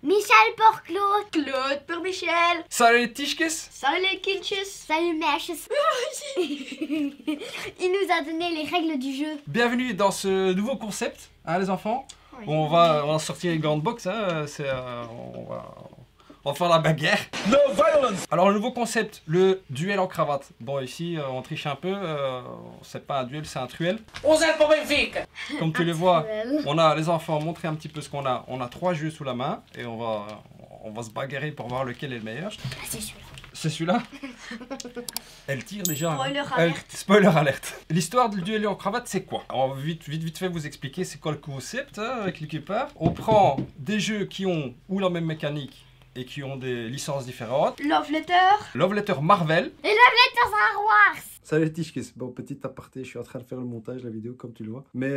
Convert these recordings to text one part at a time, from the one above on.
Michel pour Claude. Claude pour Michel. Salut les Tischkes. Salut les Kinches. Salut Mèches. Il nous a donné les règles du jeu. Bienvenue dans ce nouveau concept, hein, les enfants. Oui. On va sortir une grande box, hein, on va faire la bagarre. No violence. Alors le nouveau concept, le duel en cravate. Bon ici on triche un peu, c'est pas un duel, c'est un truel. On zèle pour Benfica. Comme tu les vois, on a les enfants montrer un petit peu ce qu'on a. On a 3 jeux sous la main et on va se bagarrer pour voir lequel est le meilleur. Ah, c'est celui-là. C'est celui-là. Elle tire déjà. Spoiler alert. Spoiler alerte. L'histoire du duel en cravate, c'est quoi? On va vite fait vous expliquer c'est quoi le concept hein, avec l'équipe part. On prend des jeux qui ont ou la même mécanique et qui ont des licences différentes. Love Letter. Love Letter Marvel. Et Love Letter Star Wars. Salut Tischkes, bon petit aparté, je suis en train de faire le montage, la vidéo comme tu le vois. Mais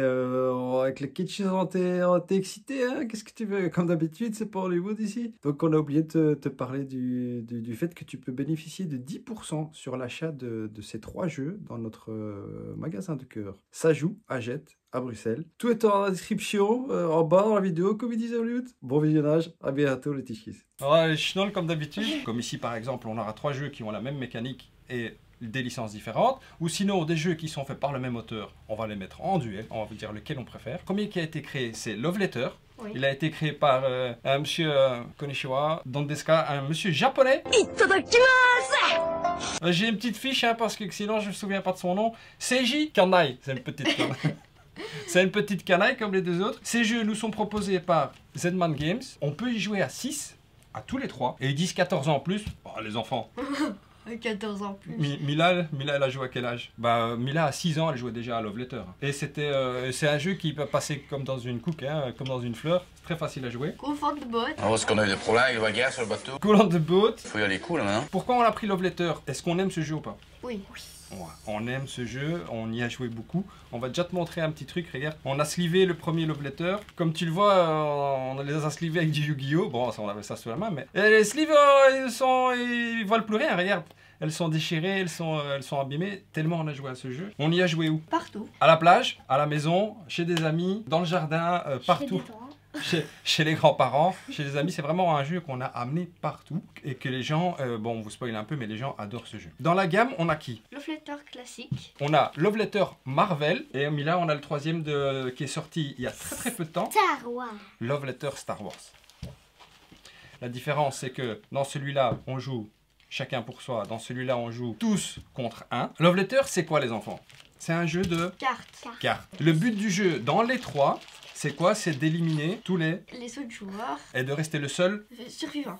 avec les kitschs on t'est excité, hein, qu'est-ce que tu veux? Comme d'habitude, c'est pas Hollywood ici. Donc on a oublié de te parler du fait que tu peux bénéficier de 10% sur l'achat de ces 3 jeux dans notre magasin de cœur. Ça joue à Jette, à Bruxelles. Tout est dans la description, en bas dans la vidéo, comme ils disent Hollywood. Bon visionnage, à bientôt les Tischkes. Ouais, les chenolles comme d'habitude. Comme ici par exemple, on aura 3 jeux qui ont la même mécanique et des licences différentes, ou sinon des jeux qui sont faits par le même auteur, on va les mettre en duel, on va vous dire lequel on préfère. Le premier qui a été créé, c'est Love Letter. Oui. Il a été créé par un monsieur Konishiwa Dondeska, un monsieur japonais. J'ai une petite fiche hein, parce que sinon je me souviens pas de son nom. Seiji Kanai, c'est une petite canaille. C'est une petite canaille comme les deux autres. Ces jeux nous sont proposés par Zedman Games. On peut y jouer à 6, à tous les 3. Et 10-14 ans en plus, oh, les enfants. 14 ans plus. Mila, elle a joué à quel âge? Bah, Mila à 6 ans, elle jouait déjà à Love Letter. Et c'est un jeu qui peut passer comme dans une couque, hein, comme dans une fleur. C'est très facile à jouer. Confort de botte. On voit ce qu'on a eu des problèmes avec le bagage sur le bateau. Cool on the boat. Faut y aller cool là maintenant. Pourquoi on a pris Love Letter? Est-ce qu'on aime ce jeu ou pas? Oui. Ouais, on aime ce jeu, on y a joué beaucoup. On va déjà te montrer un petit truc, regarde. On a slivé le premier Love Letter. Comme tu le vois, on les a slivés avec du Yu-Gi-Oh! Bon, ça, on avait ça sous la main, mais... Et les sleeves, ils valent plus rien, regarde. Elles sont déchirées, elles sont abîmées, tellement on a joué à ce jeu. On y a joué où? Partout. À la plage, à la maison, chez des amis, dans le jardin, partout. Chez les grands-parents, chez les amis, c'est vraiment un jeu qu'on a amené partout et que les gens, bon on vous spoil un peu, mais les gens adorent ce jeu. Dans la gamme, on a qui? Love Letter classique. On a Love Letter Marvel et là on a le troisième qui est sorti il y a très peu de temps, Star Wars. Love Letter Star Wars. La différence c'est que dans celui-là on joue chacun pour soi, dans celui-là on joue tous contre un. Love Letter c'est quoi les enfants? C'est un jeu de cartes. Le but du jeu dans les 3, c'est quoi? C'est d'éliminer tous les autres joueurs. et de rester le seul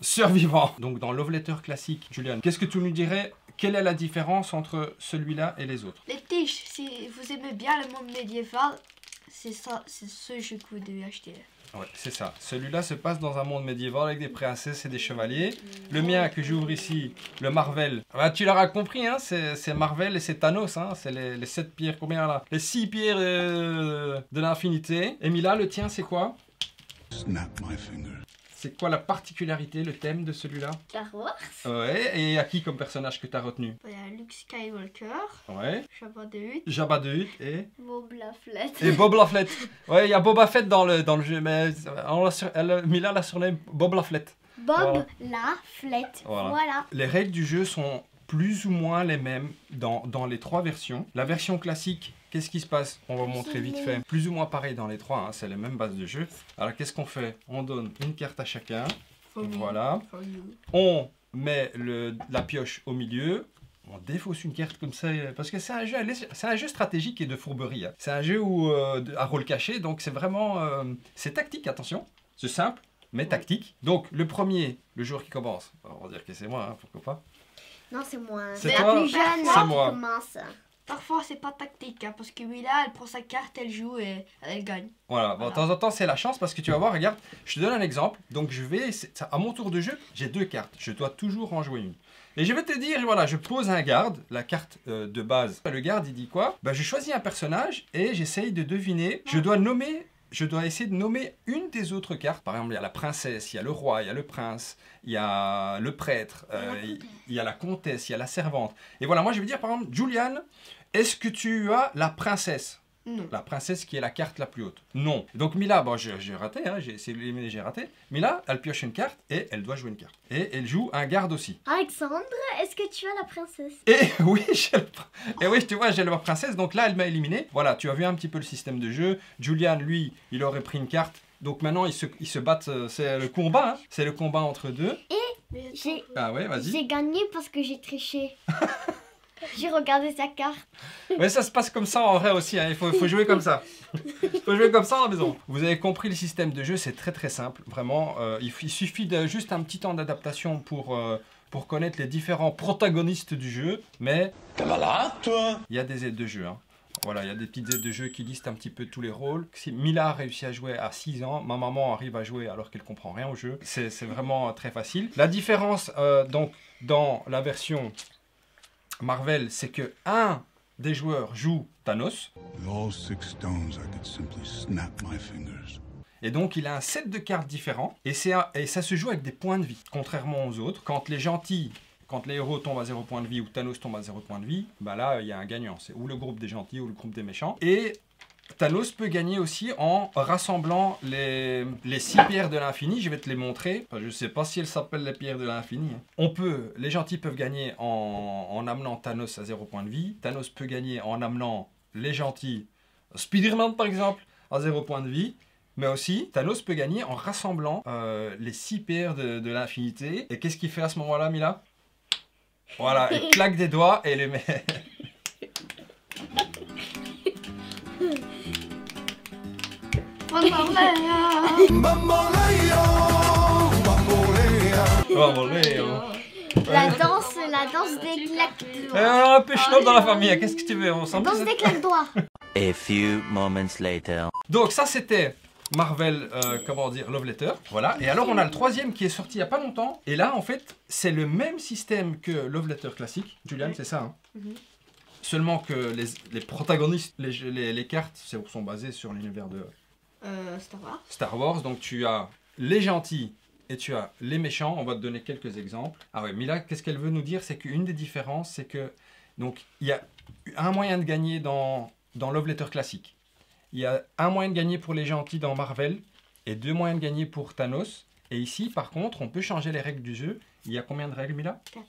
Survivant. Donc dans Love Letter classique, Julian, qu'est-ce que tu nous dirais? Quelle est la différence entre celui-là et les autres? Les tiges, si vous aimez bien le monde médiéval, c'est ce jeu que vous devez acheter. Ouais, c'est ça. Celui-là se passe dans un monde médiéval avec des princesses et des chevaliers. Le mien que j'ouvre ici, le Marvel. Bah, tu l'auras compris, hein, c'est Marvel et c'est Thanos. Hein, c'est les 7 pierres, combien là? Les 6 pierres de l'infinité. Et Mila, le tien, c'est quoi? Snap my finger. C'est quoi la particularité, le thème de celui-là? Star Wars. Ouais, et à qui comme personnage que tu as retenu? Il y a Luke Skywalker, Ouais. Jabba the Hutt, Jabba the Hutt et... Bob la Flette. Et Bob la Flette. Ouais, il y a Boba Fett dans le jeu, mais Mila l'a surnommé Bob la Flette. Bob la Flette. Voilà. Voilà. Les règles du jeu sont plus ou moins les mêmes dans les 3 versions. La version classique, qu'est-ce qui se passe? On va montrer vite fait. Plus ou moins pareil dans les 3, hein, c'est les mêmes bases de jeu. Alors qu'est-ce qu'on fait? On donne une carte à chacun. Voilà. On met la pioche au milieu. On défausse une carte comme ça, parce que c'est un jeu stratégique et de fourberie. Hein. C'est un jeu à rôle caché, donc c'est vraiment... c'est tactique, attention. C'est simple, mais tactique. Donc le premier, le joueur qui commence, on va dire que c'est moi, hein, pourquoi pas. Non, c'est moi. C'est la toi? plus jeune C'est qui moi. commence. Parfois c'est pas tactique, hein, parce que Mila elle prend sa carte, elle joue et elle gagne. Voilà, bon, de temps en temps c'est la chance parce que tu vas voir, regarde, je te donne un exemple. Donc à mon tour de jeu, j'ai 2 cartes, je dois toujours en jouer une. Et je vais te dire, voilà, je pose un garde, la carte de base. Le garde il dit quoi? Bah, je choisis un personnage et j'essaye de deviner, je dois essayer de nommer une des autres cartes. Par exemple, il y a la princesse, il y a le roi, il y a le prince, il y a le prêtre, il y a la comtesse, il y a la servante. Et voilà, moi je vais dire par exemple, Julian, est-ce que tu as la princesse? Non. La princesse qui est la carte la plus haute. Non. Donc Mila, bon, j'ai raté, hein, j'ai essayé de l'éliminer, j'ai raté. Mila, elle pioche une carte et elle doit jouer une carte. Et elle joue un garde aussi. Alexandre, est-ce que tu as la princesse? Et oui, tu vois, j'ai la princesse, donc là, elle m'a éliminé. Voilà, tu as vu un petit peu le système de jeu. Julian, lui, il aurait pris une carte. Donc maintenant, ils se battent, c'est le combat, hein. C'est le combat entre deux. J'ai Ah ouais, vas-y. gagné parce que j'ai triché. J'ai regardé sa carte. Mais ça se passe comme ça en vrai aussi, hein. Il faut jouer comme ça. Il faut jouer comme ça à la maison. Vous avez compris le système de jeu, c'est très très simple. Vraiment, il suffit de juste un petit temps d'adaptation pour connaître les différents protagonistes du jeu. Mais T'es malade, toi? il y a des aides de jeu, hein. Voilà, il y a des petites aides de jeu qui listent un petit peu tous les rôles. Si Mila a réussi à jouer à 6 ans, ma maman arrive à jouer alors qu'elle comprend rien au jeu. C'est vraiment très facile. La différence donc dans la version Marvel, c'est que un des joueurs joue Thanos. With all 6 stones, I could simply snap my fingers. Et donc il a un set de cartes différents. Et ça se joue avec des points de vie. Contrairement aux autres, quand les gentils... Quand les héros tombent à 0 point de vie ou Thanos tombe à 0 point de vie, bah là, il y a un gagnant. C'est ou le groupe des gentils ou le groupe des méchants. Et Thanos peut gagner aussi en rassemblant les 6 pierres de l'infini. Je vais te les montrer. Enfin, je ne sais pas si elles s'appellent les pierres de l'infini. Les gentils peuvent gagner en amenant Thanos à 0 point de vie. Thanos peut gagner en amenant les gentils, Spider-Man par exemple, à 0 point de vie. Mais aussi, Thanos peut gagner en rassemblant les 6 pierres de l'infinité. Et qu'est-ce qu'il fait à ce moment-là, Mila? Voilà, il claque des doigts et les met. La danse des claques de On doigts. a un peu schnob dans la famille, qu'est-ce que tu veux? On La s'en danse des claques de doigts. A few moments later. Donc ça c'était Marvel, comment dire, Love Letter. Voilà, et alors on a le troisième qui est sorti il n'y a pas longtemps. Et là en fait, c'est le même système que Love Letter classique. Julian, c'est ça, hein? Seulement que les protagonistes, les cartes sont basées sur l'univers de Star Wars. Star Wars. Donc tu as les gentils et tu as les méchants. On va te donner quelques exemples. Ah ouais, Mila, qu'est-ce qu'elle veut nous dire? C'est qu'une des différences, c'est que donc il y a un moyen de gagner dans Love Letter classique. Il y a un moyen de gagner pour les gentils dans Marvel et 2 moyens de gagner pour Thanos. Et ici, par contre, on peut changer les règles du jeu. Il y a combien de règles, Mila? 4.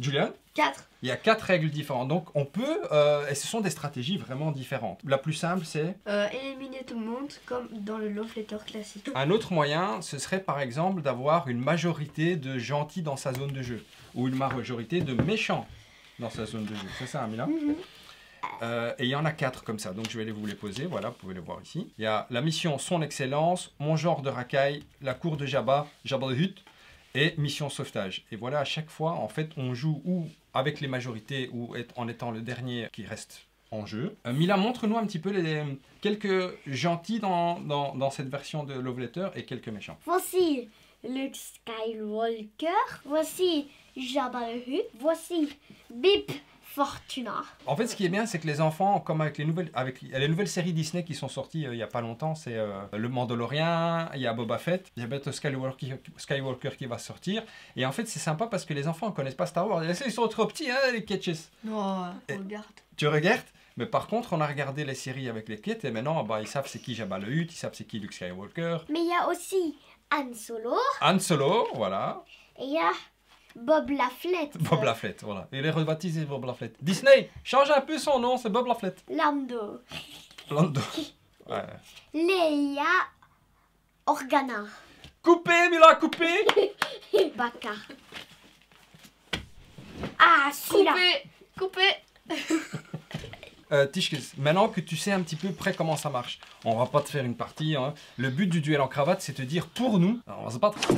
Julian? 4. Il y a 4 règles différentes. Donc on peut, et ce sont des stratégies vraiment différentes. La plus simple, c'est... Éliminer tout le monde comme dans le Love Letter classique. Un autre moyen, ce serait par exemple d'avoir une majorité de gentils dans sa zone de jeu. Ou une majorité de méchants dans sa zone de jeu. C'est ça, Mila? Et il y en a 4 comme ça, donc je vais vous les poser, voilà, vous pouvez les voir ici. Il y a la mission Son Excellence, Mon genre de racaille, La cour de Jabba, Jabba the Hutt, et Mission Sauvetage. Et voilà, à chaque fois, en fait, on joue ou avec les majorités ou en étant le dernier qui reste en jeu. Mila, montre-nous un petit peu quelques gentils dans cette version de Love Letter et quelques méchants. Voici Luke Skywalker. Voici Jabba the Hutt. Voici Bib Fortuna. En fait, ce qui est bien, c'est que les enfants, comme avec les nouvelles séries Disney qui sont sorties il n'y a pas longtemps, c'est Le Mandalorian, il y a Boba Fett, il y a bientôt Skywalker qui va sortir. Et en fait, c'est sympa parce que les enfants ne connaissent pas Star Wars. Ils sont trop petits, hein, les Ketches. Non, Et- regarde. Tu regardes? Mais par contre, on a regardé les séries avec les kids et maintenant, bah, ils savent c'est qui Jabba the Hutt, ils savent c'est qui Luke Skywalker. Mais il y a aussi Han Solo. Han Solo, voilà. Et il y a Bob Laflette. Bob Laflette, voilà. Il est rebaptisé Bob Laflette. Disney, change un peu son nom, c'est Bob Laflette. Lando. Lando. Ouais. Leia Organa. Coupé, Mila, coupé. Baka. Ah, celui-là. Coupé. Tishkes, maintenant que tu sais un petit peu près comment ça marche, on va pas te faire une partie. Hein. Le but du duel en cravate, c'est de dire pour nous, alors, on va se battre. On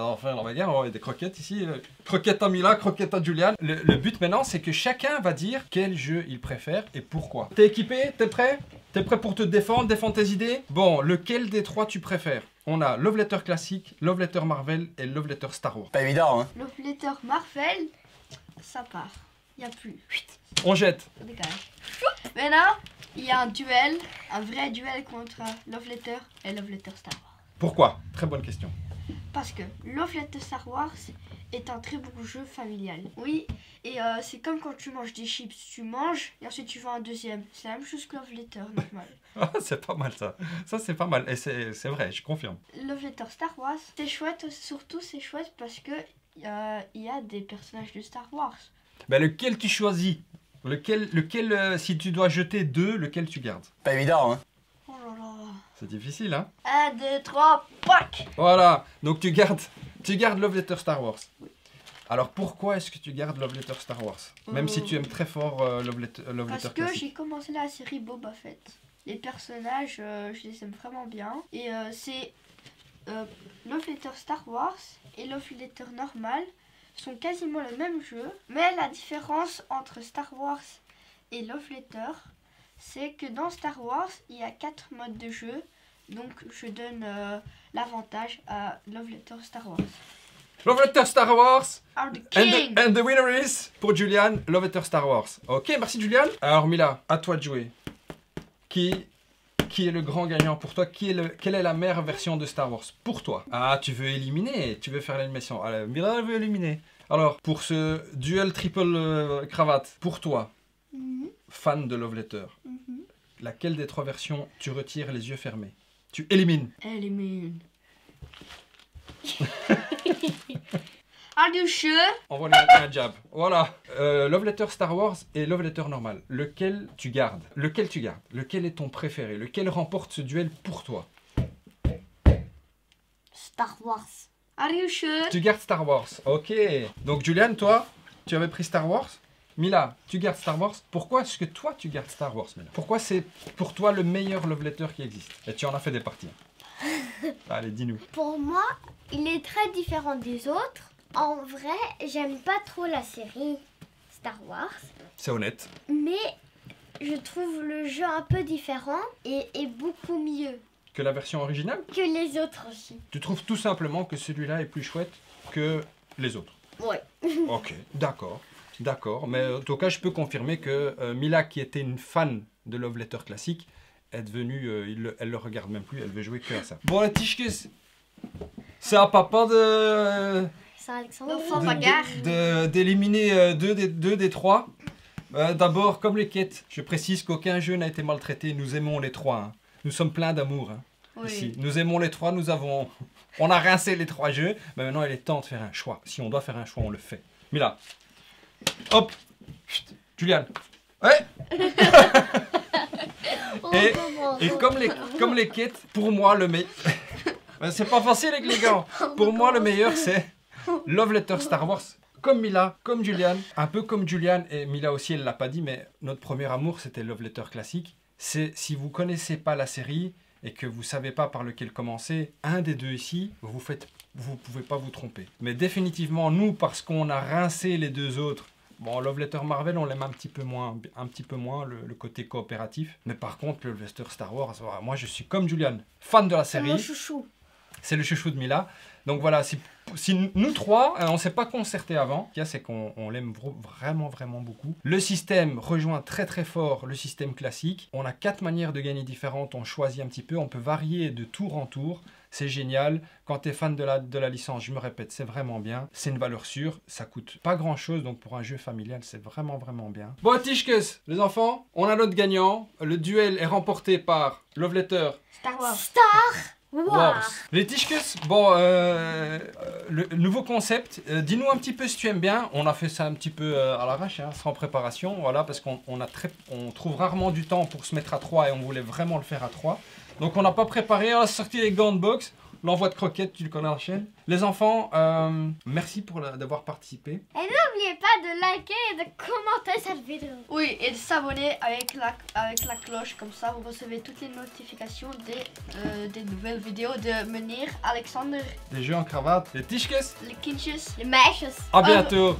va faire la bagarre, on va avoir des croquettes ici. Croquette à Mila, croquette à Julian. Le but maintenant, c'est que chacun va dire quel jeu il préfère et pourquoi. T'es équipé? T'es prêt? T'es prêt pour te défendre tes idées? Bon, lequel des 3 tu préfères? On a Love Letter classique, Love Letter Marvel et Love Letter Star Wars. Pas évident, hein? Love Letter Marvel, ça part. Il n'y a plus. On jette. Ça décale. Maintenant, il y a un vrai duel contre Love Letter et Love Letter Star Wars. Pourquoi? Très bonne question. Parce que Love Letter Star Wars est un très bon jeu familial. Oui, et c'est comme quand tu manges des chips, tu manges et ensuite tu veux un deuxième. C'est la même chose que Love Letter, normal. Ah, c'est pas mal ça. Ça, c'est pas mal. Et c'est vrai, je confirme. Love Letter Star Wars, c'est chouette, surtout c'est chouette parce que il y a des personnages de Star Wars. Ben, lequel tu choisis? Lequel si tu dois jeter deux, lequel tu gardes? Pas évident, hein. Oh là là. C'est difficile, hein? 1, 2, 3, pack. Voilà, donc tu gardes Love Letter Star Wars. Alors pourquoi est-ce que tu gardes Love Letter Star Wars? Même si tu aimes très fort Love Letter Parce que classique. j'ai commencé la série Boba Fett. Les personnages, je les aime vraiment bien. Et c'est Love Letter Star Wars et Love Letter normal sont quasiment le même jeu. Mais la différence entre Star Wars et Love Letter, c'est que dans Star Wars, il y a 4 modes de jeu. Donc je donne l'avantage à Love Letter Star Wars. Love Letter Star Wars Are the king. and the winner is, pour Julian, Love Letter Star Wars. Ok, merci Julian. Alors Mila, à toi de jouer. Qui est le grand gagnant pour toi? Quelle est la meilleure version de Star Wars pour toi? Ah, tu veux éliminer, tu veux faire l'élimination. Alors, Mila veut éliminer. Alors, pour ce duel triple cravate, pour toi, fan de Love Letter, laquelle des 3 versions tu retires les yeux fermés? Tu élimines. Elimine. Are you sure? On va lui mettre un jab. Voilà. Love Letter Star Wars et Love Letter normal. Lequel tu gardes? Lequel tu gardes? Lequel est ton préféré? Lequel remporte ce duel pour toi? Star Wars. Are you sure? Tu gardes Star Wars. Ok. Donc Julian, toi, tu avais pris Star Wars. Mila, tu gardes Star Wars. Pourquoi est-ce que toi, tu gardes Star Wars, Mila? Pourquoi c'est pour toi le meilleur Love Letter qui existe? Et tu en as fait des parties. Allez, dis-nous. Pour moi, il est très différent des autres. En vrai, j'aime pas trop la série Star Wars. C'est honnête. Mais je trouve le jeu un peu différent et beaucoup mieux Que la version originale? que les autres aussi. Tu trouves tout simplement que celui-là est plus chouette que les autres? Ouais. Ok, d'accord. D'accord, mais en tout cas, je peux confirmer que Mila, qui était une fan de Love Letter classique, est devenue, elle le regarde même plus, elle veut jouer que à ça. Bon, la Tischkes, c'est à papa C'est Alexandre. L'enfant bagarre. d'éliminer deux des 3. D'abord, comme les quêtes, je précise qu'aucun jeu n'a été maltraité, nous aimons les 3. Hein. Nous sommes pleins d'amour hein, Oui. ici. Nous aimons les 3, on a rincé les 3 jeux, mais maintenant il est temps de faire un choix. Si on doit faire un choix, on le fait. Mila, hop, chut, Julian, ouais. Et comme les quêtes, pour moi le meilleur, c'est pas facile avec les gars. Pour moi le meilleur c'est Love Letter Star Wars. Comme Mila, comme Julian, un peu comme Julian et Mila aussi, elle l'a pas dit, mais notre premier amour c'était Love Letter classique. C'est si vous connaissez pas la série et que vous savez pas par lequel commencer, un des deux ici, vous pouvez pas vous tromper. Mais définitivement nous, parce qu'on a rincé les deux autres. Bon, Love Letter Marvel, on l'aime un petit peu moins le côté coopératif. Mais par contre, Love Letter Star Wars, moi je suis comme Julian, fan de la C'est série. mon chouchou. C'est le chouchou de Mila. Donc voilà, si nous 3, on ne s'est pas concerté avant, ce qu'il y a, c'est qu'on l'aime vraiment beaucoup. Le système rejoint très fort le système classique. On a 4 manières de gagner différentes, on choisit un petit peu, on peut varier de tour en tour. C'est génial. Quand tu es fan de la licence, je me répète, c'est vraiment bien. C'est une valeur sûre, ça coûte pas grand chose, donc pour un jeu familial, c'est vraiment bien. Bon, Tischkes, les enfants, on a notre gagnant. Le duel est remporté par Love Letter Star Wars. Wars. Les Tischkes, bon, le nouveau concept, dis-nous un petit peu si tu aimes bien. On a fait ça un petit peu à l'arrache, hein, sans préparation, voilà, parce qu'on trouve rarement du temps pour se mettre à 3 et on voulait vraiment le faire à 3. Donc on n'a pas préparé, on a sorti les gants de boxe, l'envoi de croquettes, tu le connais en chaîne. Les enfants, merci d'avoir participé. Et n'oubliez pas de liker et de commenter cette vidéo. Oui, et de s'abonner avec la cloche, comme ça vous recevez toutes les notifications des nouvelles vidéos de Menir, Alexander, Les jeux en cravate, les Tischkes. les Kinches. Les mèches. À bientôt.